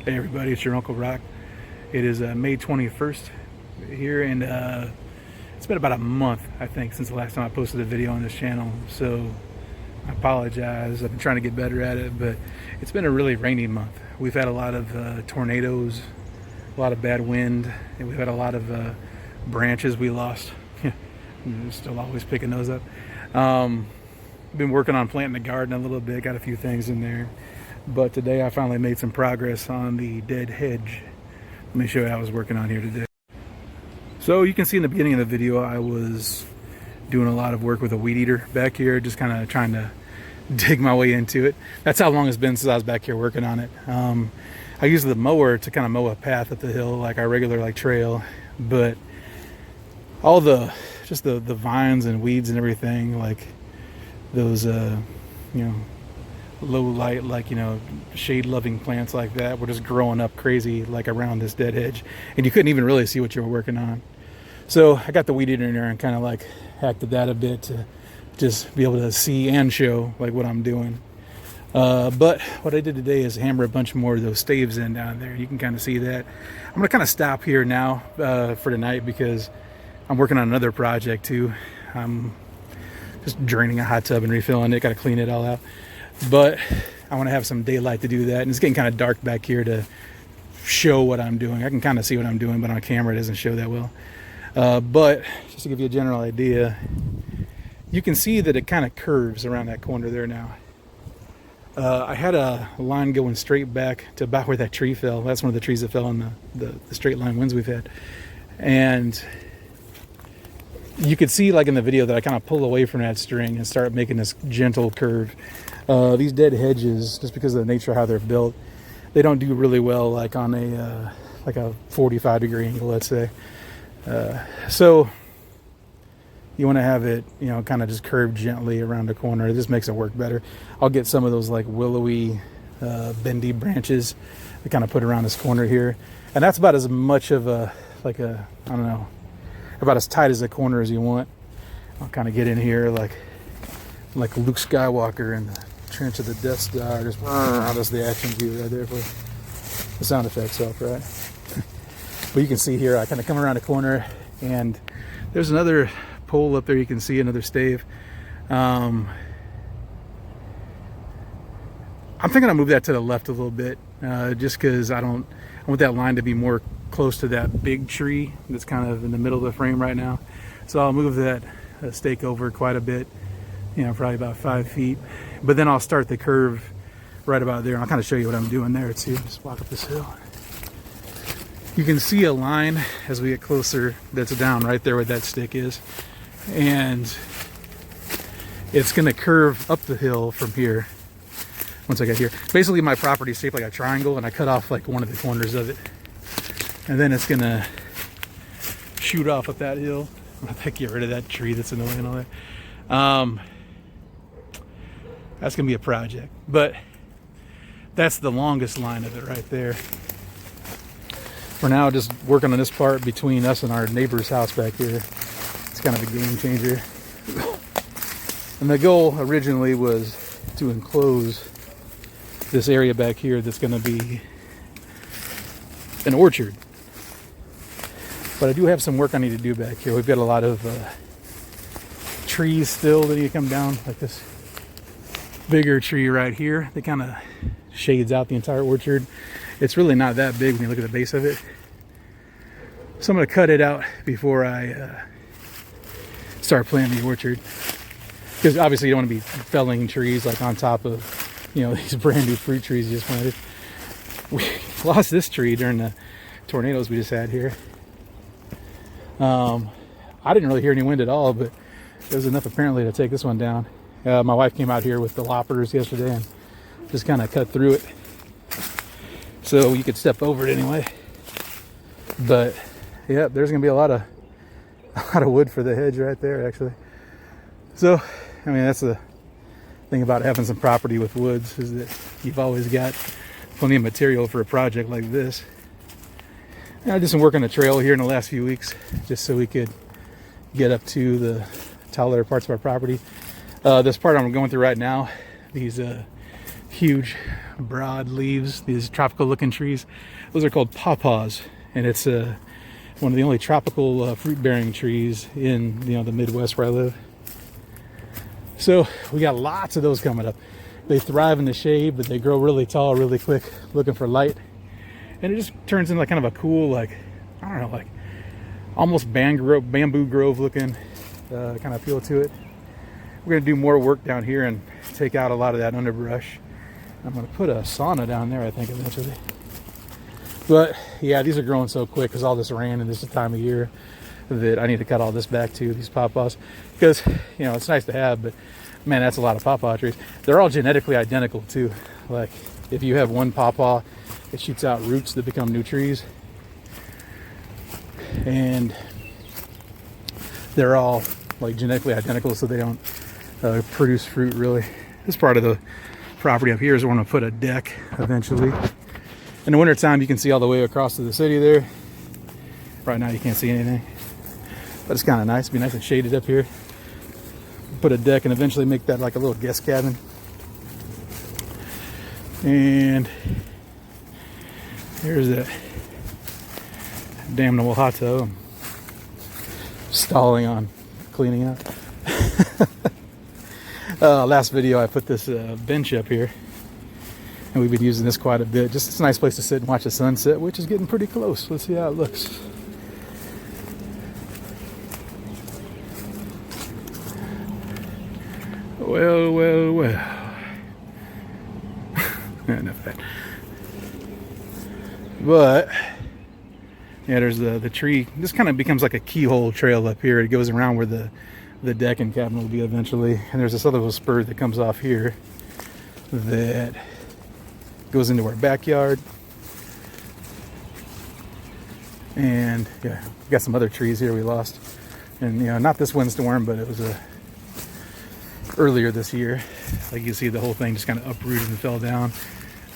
Hey everybody, it's your Uncle Rock. It is May 21st here, and it's been about a month, I think, since the last time I posted a video on this channel, so I apologize. I've been trying to get better at it, but it's been a really rainy month. We've had a lot of tornadoes, a lot of bad wind, and we've had a lot of branches we lost. I'm still always picking those up. Been working on planting the garden a little bit, got a few things in there. But today I finally made some progress on the dead hedge. Let me show you what I was working on here today. So you can see in the beginning of the video I was doing a lot of work with a weed eater back here, just kind of trying to dig my way into it. That's how long it's been since I was back here working on it. I use the mower to kind of mow a path up the hill, like our regular trail, but all the vines and weeds and everything, like those low light, shade loving plants like that, were just growing up crazy like around this dead hedge, and you couldn't even really see what you were working on. So I got the weed eater in there and kind of like hacked at that a bit to just be able to see and show like what I'm doing. But what I did today is hammer a bunch more of those staves in down there. You can kind of see that. I'm gonna kind of stop here now for tonight because I'm working on another project too. I'm just draining a hot tub and refilling it, got to clean it all out. But I want to have some daylight to do that, and it's getting kind of dark back here to show what I'm doing. I can kind of see what I'm doing, but on camera it doesn't show that well. But just to give you a general idea, you can see that it kind of curves around that corner there now. I had a line going straight back to about where that tree fell. That's one of the trees that fell in the straight line winds we've had. And you could see, like in the video, that I kind of pull away from that string and start making this gentle curve. These dead hedges, just because of the nature of how they're built, they don't do really well like on a 45-degree angle, let's say. So you want to have it, kind of just curve gently around the corner. This makes it work better. I'll get some of those like willowy bendy branches that kind of put around this corner here. And that's about as much of a, like a, I don't know, about as tight as a corner as you want. I'll kind of get in here like Luke Skywalker in the Trench of the Death Star. Just, that's the action view right there for the sound effects up, right? But you can see here, I kind of come around a corner, and there's another pole up there. You can see another stave. I'm thinking I'll move that to the left a little bit, just because I want that line to be more close to that big tree that's kind of in the middle of the frame right now. So I'll move that stake over quite a bit, you know, probably about 5 feet. But then I'll start the curve right about there. I'll kind of show you what I'm doing there too. Just walk up this hill. You can see a line as we get closer that's down right there where that stick is. And it's going to curve up the hill from here once I get here. Basically, my property is shaped like a triangle, and I cut off like one of the corners of it. And then it's going to shoot off up that hill. I think get rid of that tree that's in the way and all that. That's going to be a project. But that's the longest line of it right there. For now, just working on this part between us and our neighbor's house back here. It's kind of a game changer. And the goal originally was to enclose this area back here that's going to be an orchard. But I do have some work I need to do back here. We've got a lot of trees still that need to come down, like this bigger tree right here that kind of shades out the entire orchard. It's really not that big when you look at the base of it. So I'm going to cut it out before I start planting the orchard. Because obviously you don't want to be felling trees like on top of, you know, these brand new fruit trees you just planted. We lost this tree during the tornadoes we just had here. I didn't really hear any wind at all, but there was enough apparently to take this one down. My wife came out here with the loppers yesterday and just kind of cut through it. So you could step over it anyway. But yeah, there's gonna be a lot of wood for the hedge right there actually. So I mean, that's the thing about having some property with woods, is that you've always got plenty of material for a project like this. And I did some work on the trail here in the last few weeks just so we could get up to the taller parts of our property. This part I'm going through right now, these huge broad leaves, these tropical looking trees, those are called Paw Paws, and it's one of the only tropical fruit bearing trees in, you know, the Midwest where I live. So we got lots of those coming up. They thrive in the shade, but they grow really tall really quick, looking for light, and it just turns into like kind of a cool, like, I don't know, like almost bamboo grove looking kind of feel to it. We're gonna do more work down here and take out a lot of that underbrush. I'm gonna put a sauna down there, I think, eventually. But yeah, these are growing so quick because all this rain and this is the time of year that I need to cut all this back too, these pawpaws, because, you know, it's nice to have, but man, that's a lot of pawpaw trees. They're all genetically identical too. Like if you have one pawpaw, it shoots out roots that become new trees, and they're all like genetically identical, so they don't produce fruit really. This part of the property up here is where I'm going to put a deck eventually. In the wintertime, you can see all the way across to the city there. Right now you can't see anything, but it's kind of nice. It'd be nice and shaded up here. Put a deck and eventually make that like a little guest cabin. And here's that damnable hot tub I'm stalling on cleaning up. Last video I put this bench up here, and we've been using this quite a bit. Just it's a nice place to sit and watch the sunset, which is getting pretty close. Let's see how it looks. Well, well, well. Enough of that. But yeah, there's the tree. This kind of becomes like a keyhole trail up here. It goes around where the deck and cabin will be eventually. And there's this other little spur that comes off here that goes into our backyard. And yeah, we got some other trees here we lost. And, you know, not this windstorm, but it was earlier this year. Like you see, the whole thing just kind of uprooted and fell down.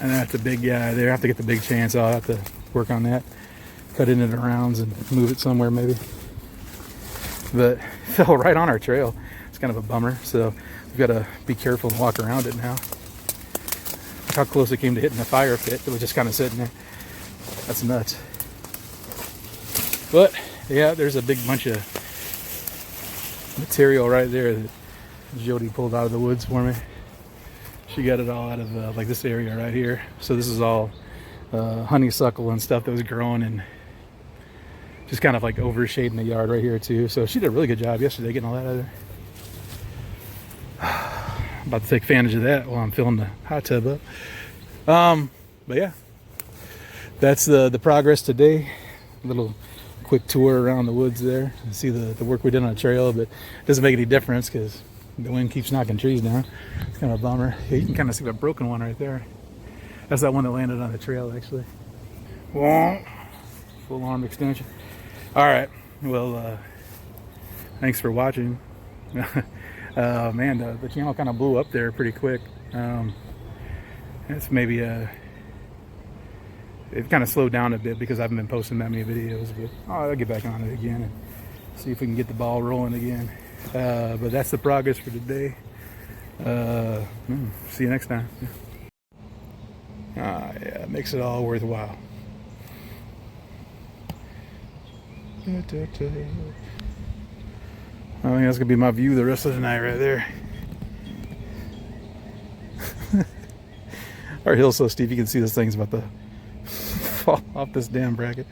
And that's a big guy there. I have to get the big chainsaw. I'll have to work on that. Cut it into rounds and move it somewhere maybe. But it fell right on our trail. It's kind of a bummer. So we've got to be careful and walk around it now. Look how close it came to hitting the fire pit. It was just kind of sitting there. That's nuts. But yeah, there's a big bunch of material right there that Jody pulled out of the woods for me. She got it all out of like this area right here. So this is all honeysuckle and stuff that was growing and just kind of like overshading the yard right here too. So she did a really good job yesterday getting all that out of there. About to take advantage of that while I'm filling the hot tub up. But yeah, that's the progress today. A little quick tour around the woods there. You see the work we did on the trail, but it doesn't make any difference because the wind keeps knocking trees down. It's kind of a bummer. Yeah, you can kind of see the broken one right there. That's that one that landed on the trail actually. Full arm extension. All right, well, thanks for watching. Man, the channel kind of blew up there pretty quick. It's maybe it kind of slowed down a bit because I haven't been posting that many videos, but I'll get back on it again and see if we can get the ball rolling again. But that's the progress for today. See you next time. Yeah, it makes it all worthwhile. I think that's gonna be my view the rest of the night right there. Our hill's so steep you can see this thing's about to fall off this damn bracket.